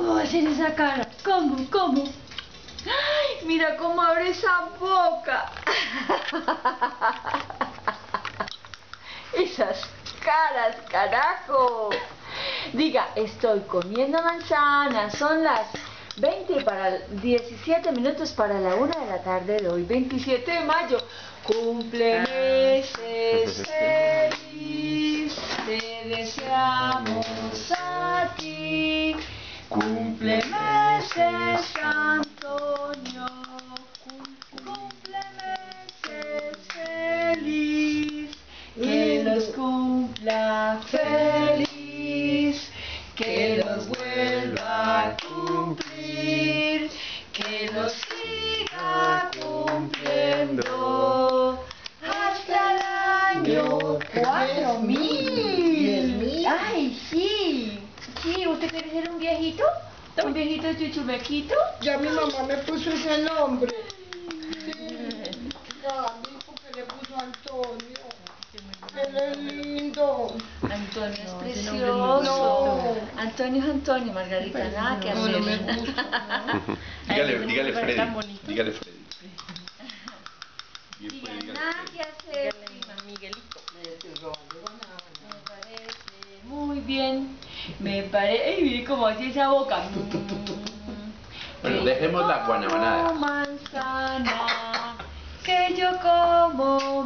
¿Cómo va a hacer esa cara? ¿Cómo? ¡Ay! Mira cómo abre esa boca. Esas caras, carajo. Diga, estoy comiendo manzanas. Son las 17 minutos para la 1 de la tarde de hoy, 27 de mayo. Cumple meses feliz, te deseamos a ti. Cumple meses, Antonio. Cumple meses feliz. Que los cumpla feliz. Que los vuelva a cumplir. Que los siga cumpliendo hasta el año 4000. ¡Ay, sí! Sí, ¿usted quiere ser un viejito? ¿Un viejito chuchumequito? Ya mi mamá me puso ese nombre. Sí. Ya, porque le puso Antonio. Él es lindo. Antonio es precioso. No. Antonio es Antonio, Margarita, nada que hacer. No me gusta. Dígale Freddy. Dígale Freddy. Diga, nada que hacer, prima. Miguelito. Me parece muy bien. Me parece... ¡Ay, mire cómo hace esa boca! Bueno, dejemos la guanabanada. Manzana, que yo como